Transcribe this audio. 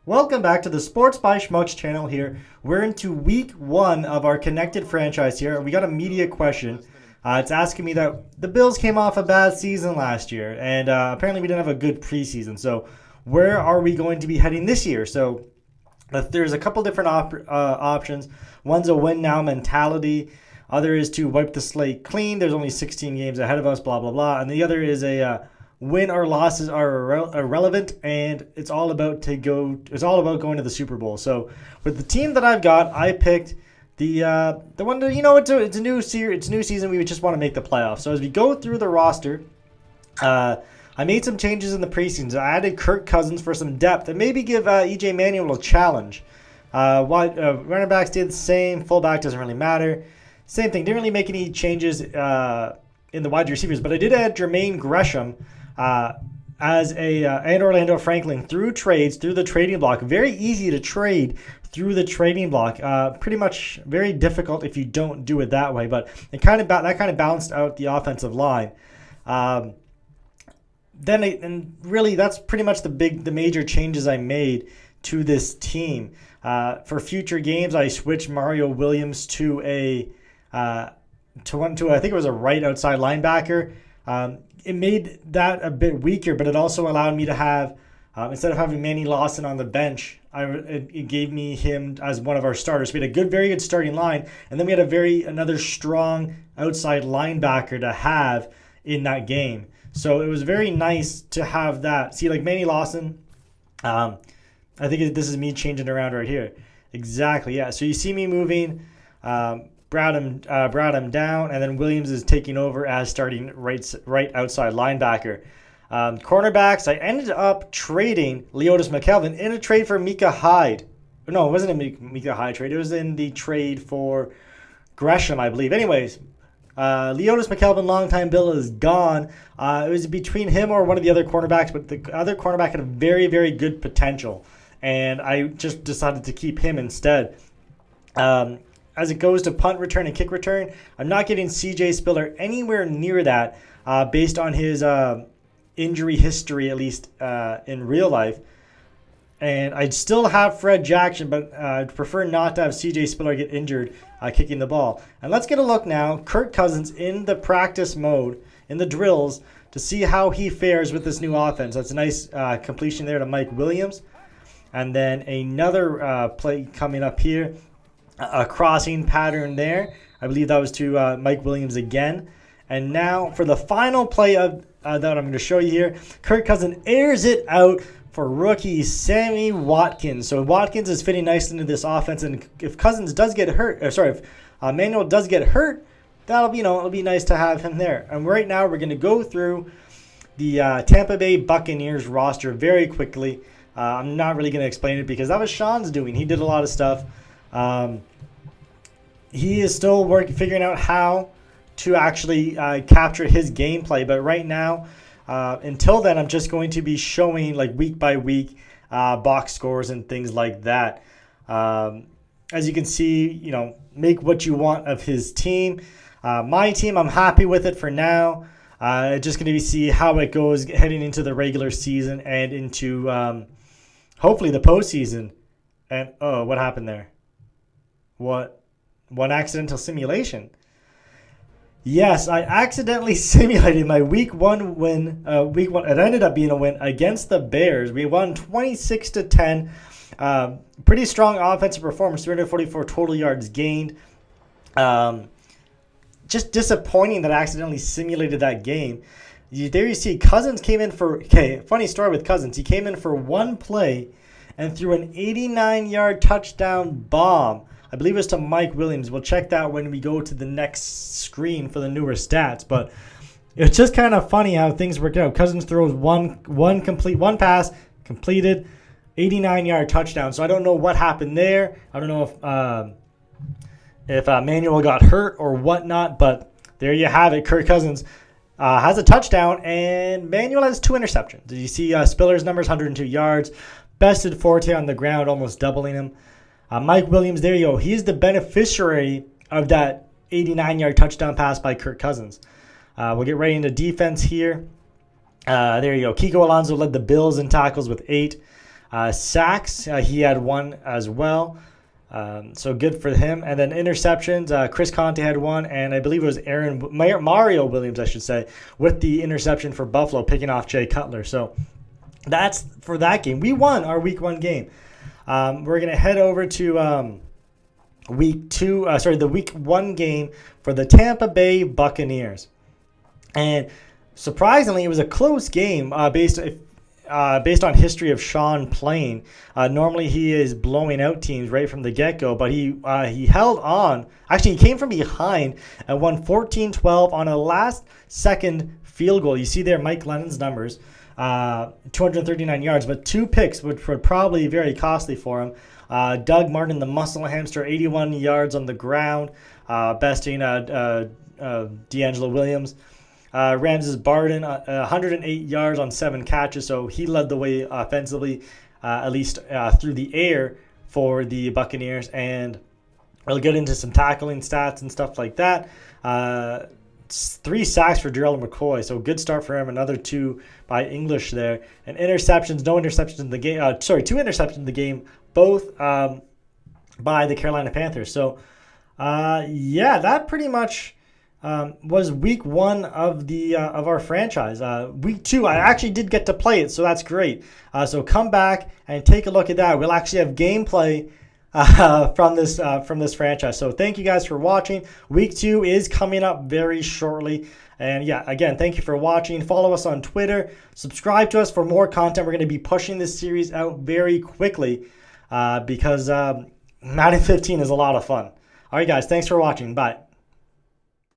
Welcome back to the Sports by Schmucks channel here. We're into week one of our connected franchise here. We got a media question. It's asking me that the Bills came off a bad season last year, and apparently we didn't have a good preseason. So where are we going to be heading this year? So there's a couple different options. One's a win now mentality. Other is to wipe the slate clean. There's only 16 games ahead of us, blah, blah, blah. And the other is a win or losses are irrelevant, and it's all about going to the Super Bowl. So with the team that I've got, I picked the one that, it's a new season. We just want to make the playoffs. So as we go through the roster, I made some changes in the preseason. I added Kirk Cousins for some depth and maybe give EJ Manuel a challenge. Running back stayed the same. Fullback doesn't really matter. Same thing. Didn't really make any changes in the wide receivers, but I did add Jermaine Gresham and Orlando Franklin through the trading block. Very easy to trade through the trading block. Pretty much very difficult if you don't do it that way, but that kind of balanced out the offensive line. Really that's pretty much the major changes I made to this team. For future games, I switched Mario Williams to I think it was a right outside linebacker. It made that a bit weaker, but it also allowed me to have, instead of having Manny Lawson on the bench, it gave me him as one of our starters. We had a very good starting line, and then we had another strong outside linebacker to have in that game. So it was very nice to have that. See, like Manny Lawson, I think this is me changing around right here. Exactly, yeah. So you see me moving, brought him down, and then Williams is taking over as starting right outside linebacker. Cornerbacks, I ended up trading Leotis McKelvin in a trade for Micah Hyde. No, it wasn't a Micah Hyde trade. It was in the trade for Gresham, I believe. Anyways, Leotis McKelvin, longtime Bill, is gone. It was between him or one of the other cornerbacks, but the other cornerback had a very, very good potential, and I just decided to keep him instead. As it goes to punt return and kick return, I'm not getting C.J. Spiller anywhere near that based on his injury history, at least in real life. And I'd still have Fred Jackson, but I'd prefer not to have C.J. Spiller get injured kicking the ball. And let's get a look now. Kirk Cousins in the practice mode, in the drills, to see how he fares with this new offense. That's a nice completion there to Mike Williams. And then another play coming up here. A crossing pattern there. I believe that was to Mike Williams again. And now for the final play that I'm going to show you here, Kirk Cousins airs it out for rookie Sammy Watkins. So Watkins is fitting nicely into this offense, and if Cousins does get hurt, if Manuel does get hurt, it'll be nice to have him there. And right now we're going to go through the Tampa Bay Buccaneers roster very quickly. I'm not really going to explain it because that was Sean's doing. He did a lot of stuff. He is still figuring out how to actually capture his gameplay. But right now, until then, I'm just going to be showing like week by week box scores and things like that. As you can see, make what you want of his team. My team, I'm happy with it for now. Just going to see how it goes heading into the regular season and into hopefully the postseason. And what happened there? What? One accidental simulation. Yes, I accidentally simulated my week one win. Week one, it ended up being a win against the Bears. We won 26-10. Pretty strong offensive performance. 344 total yards gained. Just disappointing that I accidentally simulated that game. There you see, Cousins came in for. Okay, funny story with Cousins. He came in for one play and threw an 89-yard touchdown bomb. I believe it was to Mike Williams. We'll check that when we go to the next screen for the newer stats. But it's just kind of funny how things work out. Cousins throws one pass, completed, 89-yard touchdown. So I don't know what happened there. I don't know if Manuel got hurt or whatnot. But there you have it. Kirk Cousins has a touchdown, and Manuel has 2 interceptions. Did you see Spiller's numbers? 102 yards. Bested Forte on the ground, almost doubling him. Mike Williams, there you go. He's the beneficiary of that 89-yard touchdown pass by Kirk Cousins. We'll get right into defense here. There you go. Kiko Alonso led the Bills in tackles with 8. Sacks, he had one as well. So good for him. And then interceptions, Chris Conte had one, and I believe it was Mario Williams, I should say, with the interception for Buffalo, picking off Jay Cutler. So that's for that game. We won our week 1 game. We're going to head over to the week 1 game for the Tampa Bay Buccaneers. And surprisingly, it was a close game based on history of Sean playing. Normally he is blowing out teams right from the get-go, but he held on. Actually, he came from behind and won 14-12 on a last-second field goal. You see there Mike Glennon's numbers, 239 yards, but 2 picks, which were probably very costly for him. Doug Martin, the muscle hamster, 81 yards on the ground, besting D'Angelo Williams. Ramses Barden, 108 yards on 7 catches, so he led the way offensively, at least through the air for the Buccaneers. And we'll get into some tackling stats and stuff like that. 3 sacks for Gerald McCoy, so good start for him. Another 2 by English there. And interceptions, no interceptions in the game. 2 interceptions in the game, both by the Carolina Panthers. So, that pretty much was week 1 of our franchise. Week 2, I actually did get to play it, so that's great. So come back and take a look at that. We'll actually have gameplay from this franchise. So thank you guys for watching. Week 2 is coming up very shortly. And again, thank you for watching. Follow us on Twitter. Subscribe to us for more content. We're going to be pushing this series out very quickly because Madden 15 is a lot of fun. All right, guys, thanks for watching. Bye.